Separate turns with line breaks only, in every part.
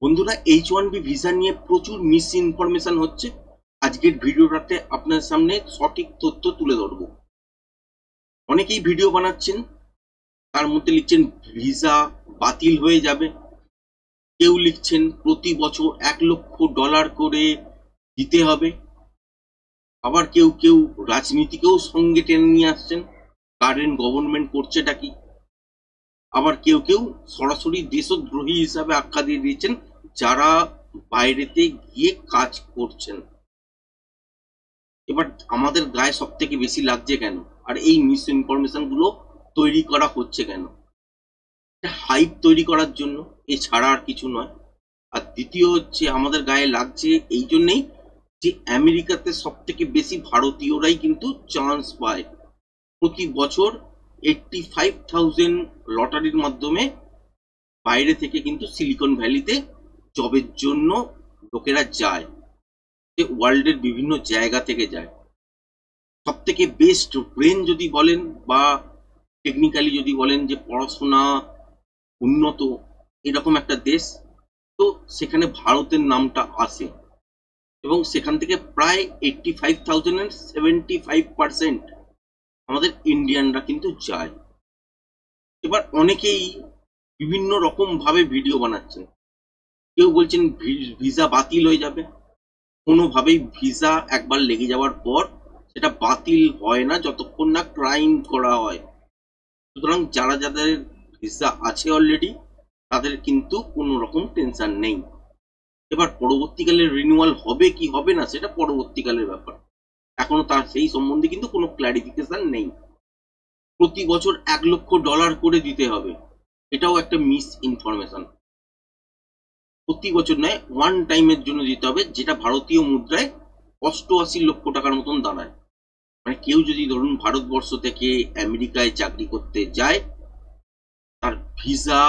বন্ধুরা, H1B visa নিয়ে প্রচুর মিস ইনফরমেশন হচ্ছে। আজকের ভিডিওটাতে আপনার সামনে সঠিক তথ্য তুলে ধরবো। অনেকেই ভিডিও বানাচ্ছেন, তার মধ্যে লিখছেন ভিসা বাতিল হয়ে যাবে, কেউ লিখছেন প্রতি বছর $1,00,000 করে দিতে হবে, আবার কেউ কেউ রাজনীতিকেও সঙ্গে টেনে নিয়ে আসছেন, কারেন্ট গভর্নমেন্ট করছেটা কি। আবার কেউ কেউ সরাসরি দেশদ্রোহী হিসাবে আখ্যা দিয়ে দিয়েছেন যারা বাইরেতে গিয়ে কাজ করছেন। এবার আমাদের গায়ে সব থেকে বেশি লাগছে কেন, আর এই মিস ইনফরমেশন গুলো তৈরি করা হচ্ছে কেন? হাইপ তৈরি করার জন্য, এছাড়া আর কিছু নয়। আর দ্বিতীয় হচ্ছে, আমাদের গায়ে লাগছে এই জন্যেই যে আমেরিকাতে সব থেকে বেশি ভারতীয়রাই কিন্তু চান্স পায়। প্রতি বছর 85,000 লটারির মাধ্যমে বাইরে থেকে কিন্তু সিলিকন ভ্যালিতে জবের জন্য লোকেরা যায়, যে ওয়ার্ল্ডের বিভিন্ন জায়গা থেকে যায়। সব থেকে বেস্ট ব্রেন যদি বলেন বা টেকনিক্যালি যদি বলেন যে পড়াশোনা উন্নত এরকম একটা দেশ, তো সেখানে ভারতের নামটা আসে এবং সেখান থেকে প্রায় 85,000 75% আমাদের ইন্ডিয়ানরা কিন্তু যায়। এবার অনেকেই বিভিন্ন রকম ভাবে ভিডিও বানাচ্ছেন। কেউ বলছেন ভিসা বাতিল হয়ে যাবে। কোনোভাবেই ভিসা একবার লেগে যাওয়ার পর সেটা বাতিল হয় না যতক্ষণ না ক্রাইম করা হয়। সুতরাং যারা যাদের ভিসা আছে অলরেডি, তাদের কিন্তু কোনো রকম টেনশন নেই। এবার পরবর্তীকালে রিনিউয়াল হবে কি হবে না সেটা পরবর্তীকালের ব্যাপার, এখনো তার সেই সম্বন্ধে কিন্তু কোনো ক্ল্যারিফিকেশন নেই। প্রতি বছর $1,00,000 করে দিতে হবে, এটাও একটা মিস ইনফরমেশন। প্রতি বছর নয়, ওয়ান টাইমের জন্য দিতে হবে, যেটা ভারতীয় মুদ্রায় 88 লক্ষ টাকার মতন দাঁড়ায়। মানে কেউ যদি ধরুন ভারতবর্ষ থেকে আমেরিকায় চাকরি করতে যায়, তার ভিসা,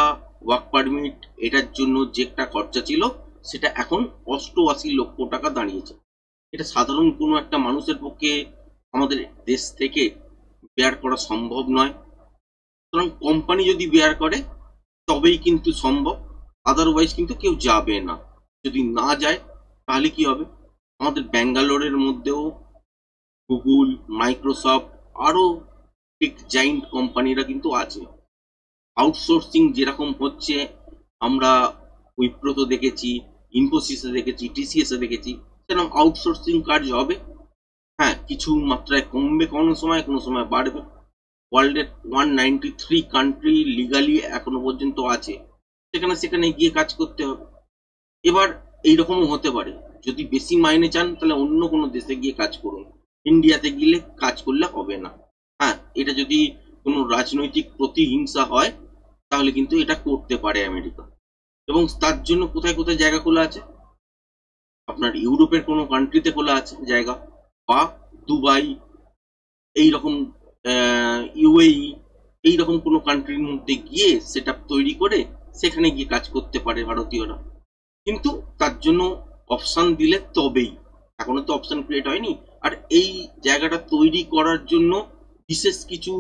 ওয়ার্ক পারমিট এটার জন্য যে একটা খরচা ছিল সেটা এখন 88 লক্ষ টাকা দাঁড়িয়েছে। এটা সাধারণ কোনো একটা মানুষের পক্ষে আমাদের দেশ থেকে বেয়ার করা সম্ভব নয়। সুতরাং কোম্পানি যদি বেয়ার করে তবেই কিন্তু সম্ভব, আদারওয়াইজ কিন্তু কেউ যাবে না। যদি না যায় তাহলে কি হবে? আমাদের ব্যাঙ্গালোরের মধ্যেও গুগল, মাইক্রোসফট, আরো টেক জাইন্ট কোম্পানিরা কিন্তু আছে। আউটসোর্সিং যেরকম হচ্ছে, আমরা উইপ্রোতে দেখেছি, ইনফোসিসে দেখেছি, টিসিএসে দেখেছি, সেরকম আউটসোর্সিং কাজ হবে। হ্যাঁ, কিছু মাত্রায় কমবে, কোনো সময় বাড়বে। ওয়ার্ল্ডের 193 কান্ট্রি লিগালি এখনো পর্যন্ত আছে, সেখানে সেখানে গিয়ে কাজ করতে হবে। এবার এইরকমও হতে পারে, যদি বেশি মাইনে চান তাহলে অন্য কোনো দেশে গিয়ে কাজ করুন, ইন্ডিয়াতে গিয়ে কাজ করলে হবে না। হ্যাঁ, এটা যদি কোনো রাজনৈতিক প্রতিহিংসা হয় তাহলে কিন্তু এটা করতে পারে আমেরিকা। এবং তার জন্য কোথায় কোথায় জায়গা খোলা আছে, আপনার ইউরোপের কোনো কান্ট্রিতে খোলা আছে জায়গা, বা দুবাই এইরকম, ইউএই এইরকম কোনো কান্ট্রির মধ্যে গিয়ে সেট আপ তৈরি করে সেখানে গিয়ে কাজ করতে পারে ভারতীয়রা। কিন্তু তার জন্য অপশন দিলে তবেই, এখনো তো অপশন ক্রিয়েট হয়নি। আর এই জায়গাটা তৈরি করার জন্য বিশেষ কিছু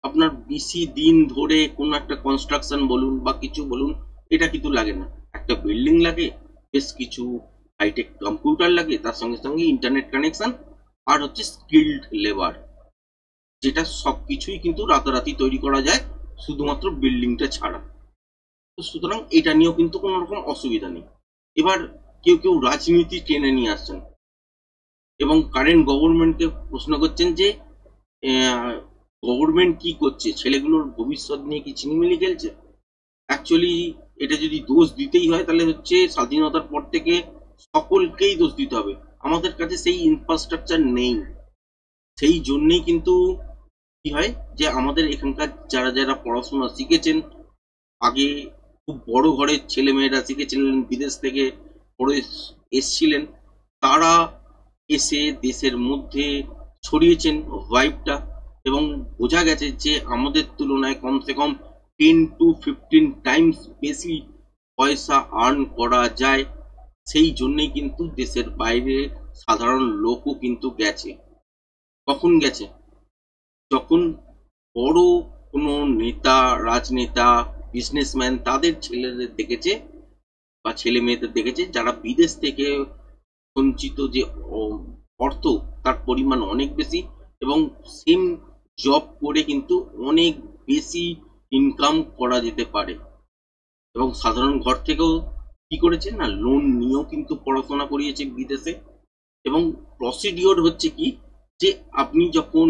আপনার বেশি দিন ধরে কোনো একটা কনস্ট্রাকশন বলুন বা কিছু বলুন, এটা কিন্তু লাগে না। একটা বিল্ডিং লাগে, বেশ কিছু হাইটেক কম্পিউটার লাগে, তার সঙ্গে সঙ্গে ইন্টারনেট কানেকশন, আর হচ্ছে স্কিল্ড লেবার, যেটা সবকিছুই কিন্তু রাতারাতি তৈরি করা যায়, শুধুমাত্র বিল্ডিংটা ছাড়া। তো সুতরাং এটা নিয়েও কিন্তু কোনো রকম অসুবিধা নেই। এবার কেউ কেউ রাজনীতি টেনে নিয়ে আসছেন এবং কারেন্ট গভর্নমেন্টকে প্রশ্ন করছেন যে গভর্নমেন্ট কি করছে, ছেলেগুলোর ভবিষ্যৎ নিয়ে কি ছিনিমিনি খেলছে। অ্যাকচুয়ালি এটা যদি দোষ দিতেই হয় তাহলে হচ্ছে স্বাধীনতার পর থেকে সকলকেই দোষ দিতে হবে। আমাদের কাছে সেই ইনফ্রাস্ট্রাকচার নেই, সেই জন্যেই কিন্তু কি হয় যে আমাদের এখানকার যারা যারা পড়াশোনা শিখেছেন, আগে খুব বড় ঘরের ছেলে মেয়েরা শিখেছিলেন, বিদেশ থেকে পড়ে এসছিলেন, তারা এসে দেশের মধ্যে ছড়িয়েছেন ভাইবটা, এবং বোঝা গেছে যে আমাদের তুলনায় কমসে কম 10 to 15 টাইমস বেশি পয়সা আর্ন করা যায়। সেই জন্যেই কিন্তু দেশের বাইরে সাধারণ লোকও কিন্তু গেছে। কখন গেছে? যখন বড় কোনো নেতা, রাজনেতা, বিজনেসম্যান তাদের ছেলেদের দেখেছে বা ছেলে মেয়েদের দেখেছে যারা বিদেশ থেকে সঞ্চিত যে অর্থ তার পরিমাণ অনেক বেশি, এবং সেম জব করে কিন্তু অনেক বেশি ইনকাম করা যেতে পারে। এবং সাধারণ ঘর থেকেও কি করেছে না, লোন নিয়েও কিন্তু পড়াশোনা করিয়েছে বিদেশে। এবং প্রসিডিওর হচ্ছে কি, যে আপনি যখন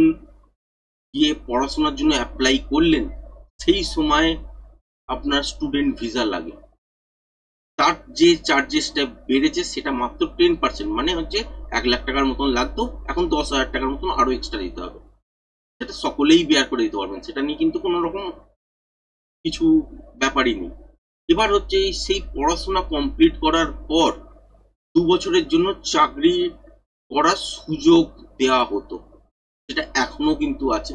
গিয়ে পড়াশোনার জন্য অ্যাপ্লাই করলেন, সেই সময় আপনার স্টুডেন্ট ভিসা লাগে, তার যে চার্জেসটা বেড়েছে সেটা মাত্র 10%, মানে হচ্ছে 1 লাখ টাকার মতন লাগতো, এখন 10,000 টাকার মতন আরো এক্সট্রা দিতে হবে। সেটা সকলেই বেয়ার করে দিতে পারবেন, সেটা নিয়ে কিন্তু কোনো রকম কিছু ব্যাপারই নেই। এবার হচ্ছে সেই পড়াশোনা কমপ্লিট করার পর 2 বছরের জন্য চাকরি করার সুযোগ দেওয়া হতো, সেটা এখনো কিন্তু আছে।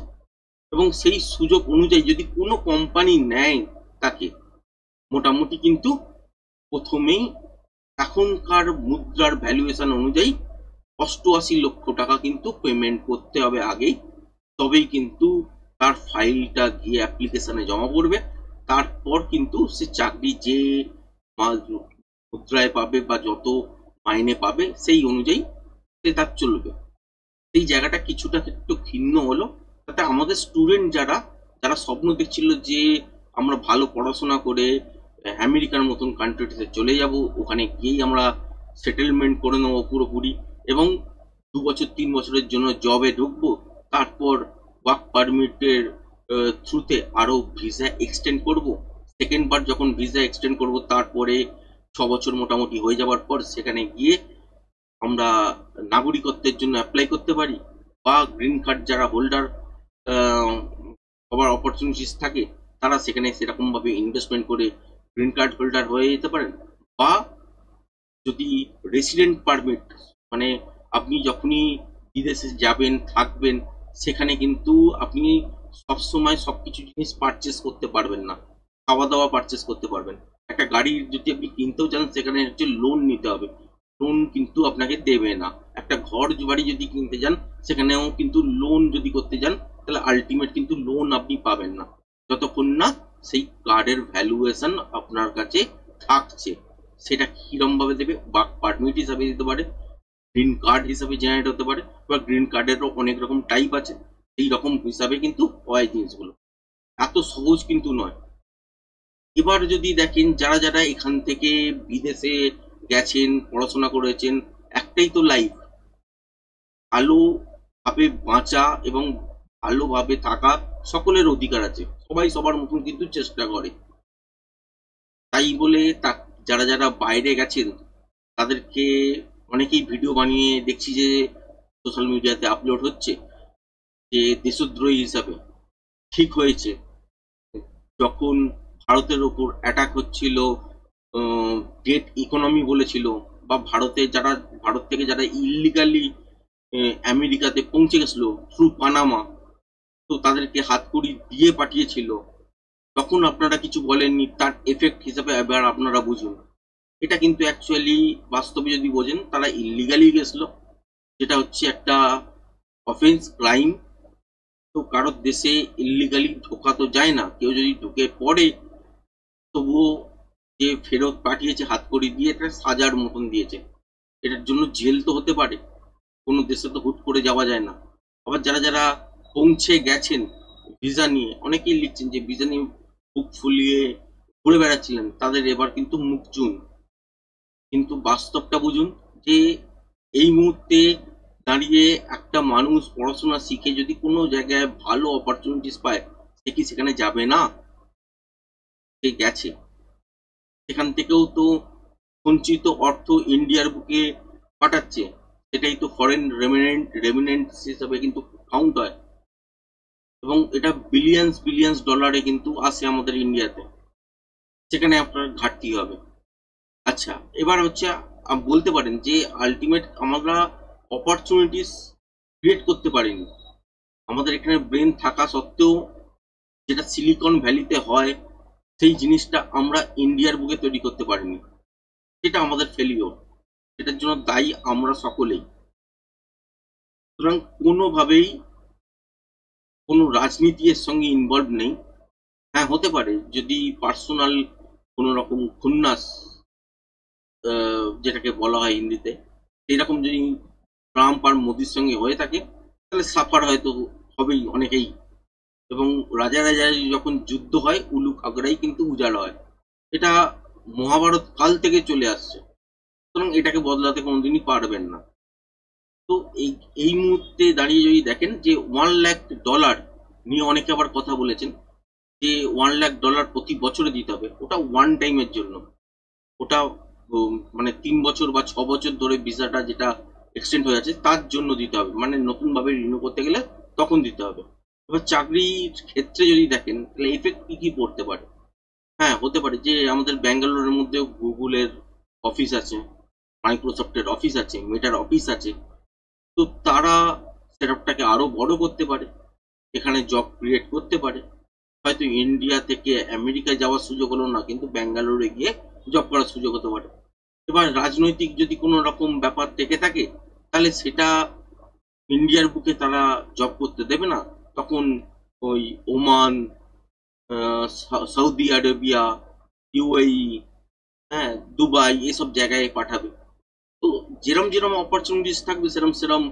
এবং সেই সুযোগ অনুযায়ী যদি কোনো কোম্পানি নেয় তাকে, মোটামুটি কিন্তু প্রথমেই এখনকার মুদ্রার ভ্যালুয়েশন অনুযায়ী 88 লক্ষ টাকা কিন্তু পেমেন্ট করতে হবে আগেই, তবেই কিন্তু তার ফাইলটা গিয়ে অ্যাপ্লিকেশনে জমা পড়বে। তারপর কিন্তু সে চাকরি যে মুদ্রায় পাবে বা যত মাইনে পাবে সেই অনুযায়ী সে তার চলবে। সেই জায়গাটা কিছুটা একটু ভিন্ন হলো, তাতে আমাদের স্টুডেন্ট যারা যারা স্বপ্ন দেখছিল যে আমরা ভালো পড়াশোনা করে আমেরিকার মতন কান্ট্রিতে চলে যাব, ওখানে গিয়েই আমরা সেটেলমেন্ট করে নেবো পুরোপুরি, এবং 2 বছর 3 বছরের জন্য জবে ঢুকবো, তারপর ওয়ার্ক পারমিটের থ্রুতে আরো ভিসা এক্সটেন্ড করব। সেকেন্ড বার যখন ভিসা এক্সটেন্ড করব, তারপরে 6 বছর মোটামুটি হয়ে যাওয়ার পর সেখানে গিয়ে আমরা নাগরিকত্বের জন্য অ্যাপ্লাই করতে পারি, বা গ্রিন কার্ড যারা হোল্ডার হবার অপরচুনিটিস থাকে, তারা সেখানে সেরকম ভাবে ইনভেস্টমেন্ট করে গ্রিন কার্ড হোল্ডার হয়ে যেতে পারেন। বা যদি রেসিডেন্ট পারমিট, মানে আপনি যখনই বিদেশে যাবেন থাকবেন, সেখানে কিন্তু আপনি সবসময় সবকিছু জিনিস পারচেস করতে পারবেন না, খাওয়া দাওয়া পারচেস করতে পারবেন। একটা গাড়ি যদি আপনি কিনতেও চান, সেখানে হচ্ছে লোন নিতে হবে, লোন কিন্তু আপনাকে দেবে না। একটা ঘর বাড়ি যদি কিনতে যান, সেখানেও কিন্তু লোন যদি করতে যান, তাহলে আলটিমেট কিন্তু লোন আপনি পাবেন না, যতক্ষণ না সেই কার্ডের ভ্যালুয়েশন আপনার কাছে থাকছে। সেটা কিরম ভাবে দেবে, বা পারমিট হিসাবে দিতে পারে, গ্রিন কার্ড হিসাবে জেনারেট হতে পারে, বা গ্রিন কার্ডেরও অনেক রকম টাইপ আছে, এই রকম হিসাবে কিন্তু হয় জিনিসগুলো, এত সহজ কিন্তু নয়। এবার যদি দেখেন যারা যারা এখান থেকে বিদেশে গেছেন, পড়াশোনা করেছেন, একটাই তো লাইফ, ভালোভাবে বাঁচা এবং ভালোভাবে থাকা সকলের অধিকার আছে, সবাই সবার মতন কিন্তু চেষ্টা করে। তাই বলে যারা যারা বাইরে গেছেন তাদেরকে অনেকেই ভিডিও বানিয়ে দেখছি যে সোশ্যাল মিডিয়াতে আপলোড হচ্ছে যে দেশদ্রোহী হিসাবে। ঠিক হয়েছে, যখন ভারতের ওপর অ্যাটাক হচ্ছিল, ডেট ইকোনমি বলেছিল, বা ভারত থেকে যারা ইলিগালি আমেরিকাতে পৌঁছে গেছিল থ্রু পানামা, তো তাদেরকে হাতকড়ি দিয়ে পাঠিয়েছিল, তখন আপনারা কিছু বলেননি। তার এফেক্ট হিসাবে এবার আপনারা বুঝুন, এটা কিন্তু অ্যাকচুয়ালি বাস্তবে যদি বোঝেন, তারা ইলিগালি গেছিল, যেটা হচ্ছে একটা অফেন্স, ক্রাইম। তো কারোর দেশে ইলিগালি ঢোকা তো যায় না, কেউ যদি ঢুকে পড়ে তবুও যে ফেরত পাঠিয়েছে হাতকড়ি দিয়ে, এটা সাজার মতন দিয়েছে, এটার জন্য জেল তো হতে পারে, কোনো দেশে তো হুট করে যাওয়া যায় না। আবার যারা যারা পৌঁছে গেছেন ভিসা নিয়ে, অনেকেই লিখছেন যে ভিসা নিয়ে বুক ফুলিয়ে ঘুরে বেড়াচ্ছিলেন, তাদের এবার কিন্তু মুখ চুন। কিন্তু বাস্তবটা বুঝুন, যে এই মুহূর্তে দাঁড়িয়ে একটা মানুষ পড়াশোনা শিখে যদি কোনো জায়গায় ভালো অপরচুনিটিস পায়, সে কি সেখানে যাবে না? সে গেছে, সেখান থেকেও তো সঞ্চিত অর্থ ইন্ডিয়ার বুকে পাঠাচ্ছে, সেটাই তো ফরেন রেমিনেন্ট হিসাবে কিন্তু কাউন্ট হয়, এবং এটা বিলিয়ন্স বিলিয়ন্স ডলারে কিন্তু আসে আমাদের ইন্ডিয়াতে, সেখানে আপনার ঘাটতি হবে। আচ্ছা, এবার হচ্ছে বলতে পারেন যে আলটিমেট আমরা অপরচুনিটিস ক্রিয়েট করতে পারিনি, আমাদের এখানে ব্রেন থাকা সত্ত্বেও যেটা সিলিকন ভ্যালিতে হয়, সেই জিনিসটা আমরা ইন্ডিয়ার বুকে তৈরি করতে পারিনি, সেটা আমাদের ফেলিওর, এটার জন্য দায়ী আমরা সকলেই। সুতরাং কোনোভাবেই কোনো রাজনীতি এর সঙ্গে ইনভলভ নেই। হ্যাঁ, হতে পারে যদি পার্সোনাল কোনো রকম খুন্নাস যেটাকে বলা হয় হিন্দিতে, সেরকম যদি ট্রাম্প আর মোদির সঙ্গে হয়ে থাকে তাহলে সাফার হয়তো হবেই অনেকেই। এবং রাজা রাজা যখন যুদ্ধ হয় উলুক আগ্রাই কিন্তু উজাড় হয়, এটা মহাভারত কাল থেকে চলে আসছে। সুতরাং এটাকে বদলাতে কোনোদিনই পারবেন না। তো এই এই মুহূর্তে দাঁড়িয়ে যদি দেখেন যে $1,00,000 নিয়ে অনেকে আবার কথা বলেছেন যে $1,00,000 প্রতি বছরে দিতে হবে, ওটা ওয়ান টাইমের জন্য। ওটা মানে 3 বছর বা 6 বছর ধরে ভিসাটা যেটা এক্সটেন্ড হয়ে আছে তার জন্য দিতে হবে, মানে নতুন ভাবে রিনিউ করতে গেলে তখন দিতে হবে। এবার চাকরির ক্ষেত্রে যদি দেখেন তাহলে এফেক্ট কি কি পড়তে পারে। হ্যাঁ, হতে পারে যে আমাদের ব্যাঙ্গালোরের মধ্যে গুগলের অফিস আছে, মাইক্রোসফটের অফিস আছে, মেটার অফিস আছে। তো তারা সেটআপটাকে আরো বড় করতে পারে, এখানে জব ক্রিয়েট করতে পারে। হয়তো ইন্ডিয়া থেকে আমেরিকায় যাওয়ার সুযোগ হলো না, কিন্তু ব্যাঙ্গালোরে গিয়ে জব করার সুযোগ হতে পারে। এবার রাজনৈতিক যদি কোনো রকম ব্যাপার থেকে থাকে তাহলে সেটা ইন্ডিয়ার বুকে তারা জব করতে দেবে না, তখন ওই ওমান, সৌদি আরবিয়া, ইউএই, হ্যাঁ, দুবাই, এসব জায়গায় পাঠাবে। তো যেরম যেরম অপরচুনিটিস থাকবে সেরম সেরম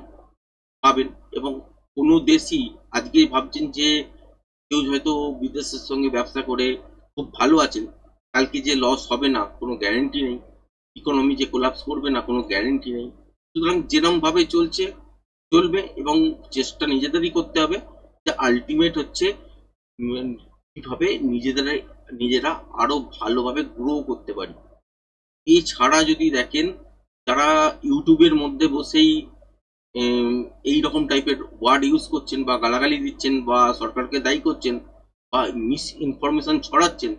পাবেন। এবং কোনো দেশই আজকে ভাবছেন যে কেউ হয়তো বিদেশের সঙ্গে ব্যবসা করে খুব ভালো আছেন, কালকে যে লস হবে না কোনো গ্যারেন্টি নেই, ইকোনমি যে কোলাপস করবে না কোনো গ্যারেন্টি নেই। সুতরাং যেরম ভাবে চলছে চলবে, এবং চেষ্টা নিজেদেরই করতে হবে যে আলটিমেট হচ্ছে কিভাবে নিজেরা আরো ভালোভাবে গ্রো করতে পারি। এছাড়া যদি দেখেন যারা ইউটিউবের মধ্যে বসেই এই রকম টাইপের ওয়ার্ড ইউজ করছেন বা গালাগালি দিচ্ছেন বা সরকারকে দায়ী করছেন বা মিস ইনফরমেশন ছড়াচ্ছেন,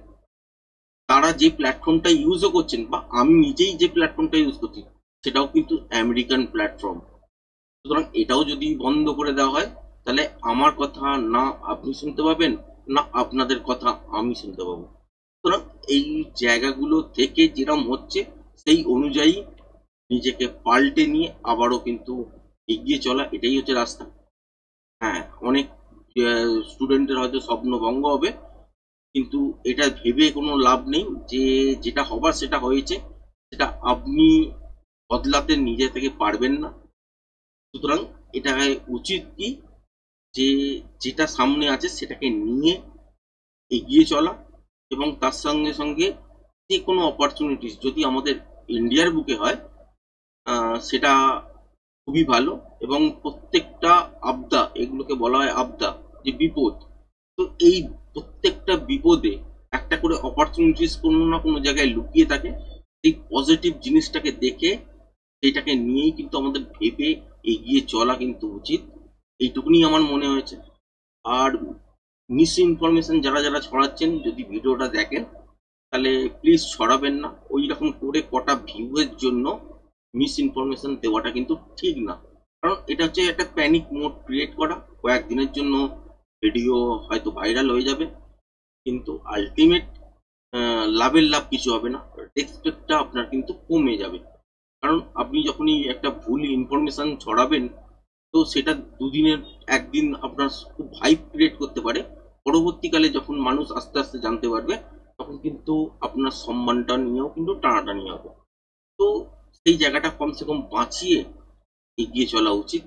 তারা যে প্ল্যাটফর্মটা ইউজও করছেন বা আমি নিজেই যে প্ল্যাটফর্মটা ইউজ করছি সেটাও কিন্তু আমেরিকান প্ল্যাটফর্ম। সুতরাং এটাও যদি বন্ধ করে দেওয়া হয় তাহলে আমার কথা না আপনি শুনতে পাবেন, না আপনাদের কথা আমি শুনতে পাবো। সুতরাং এই জায়গাগুলো থেকে যেরকম হচ্ছে সেই অনুযায়ী নিজেকে পাল্টে নিয়ে আবারও কিন্তু এগিয়ে চলা, এটাই হচ্ছে রাস্তা। হ্যাঁ, অনেক স্টুডেন্টের হয়তো স্বপ্ন ভঙ্গ হবে, কিন্তু এটা ভেবে কোনো লাভ নেই যে যেটা হবার সেটা হয়েছে, সেটা আপনি বদলাতে নিজে থেকে পারবেন না। সুতরাং এটা উচিত কি যে যেটা সামনে আছে সেটাকে নিয়ে এগিয়ে চলা, এবং তার সঙ্গে সঙ্গে যে কোনো অপরচুনিটিস যদি আমাদের ইন্ডিয়ার বুকে হয় সেটা খুবই ভালো। এবং প্রত্যেকটা আপদা, এগুলোকে বলা হয় আপদা, যে বিপদ, তো এই প্রত্যেকটা বিপদে একটা করে অপরচুনিটিস কোনো না কোনো জায়গায় লুকিয়ে থাকে। এই পজিটিভ জিনিসটাকে দেখে সেটাকে নিয়েই কিন্তু আমাদের ভেবে এগিয়ে চলা কিন্তু উচিত। এইটুকুনি আমার মনে হয়েছে। আর মিস ইনফরমেশন যারা যারা ছড়াচ্ছেন যদি ভিডিওটা দেখেন তাহলে প্লিজ ছড়াবেন না। ওই রকম করে কটা ভিউয়ের জন্য মিস ইনফরমেশন দেওয়াটা কিন্তু ঠিক না। কারণ এটা হচ্ছে একটা প্যানিক মোড ক্রিয়েট করা, কয়েকদিনের জন্য ভিডিও হয়তো ভাইরাল হয়ে যাবে, কিন্তু আলটিমেট লাভের লাভ কিছু হবে না, রেসপেক্টটা আপনার কিন্তু কমে যাবে। কারণ আপনি যখনই একটা ভুল ইনফরমেশন ছড়াবেন তো সেটা দুদিনের, একদিন আপনার খুব হাইপ ক্রিয়েট করতে পারে, পরবর্তীকালে যখন মানুষ আস্তে আস্তে জানতে পারবে তখন কিন্তু আপনার সম্মানটা নিয়েও কিন্তু টানাটানি হবে। তো সেই জায়গাটা কমসে কম বাঁচিয়ে এগিয়ে চলা উচিত।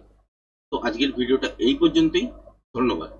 তো আজকের ভিডিওটা এই পর্যন্তই। ধন্যবাদ।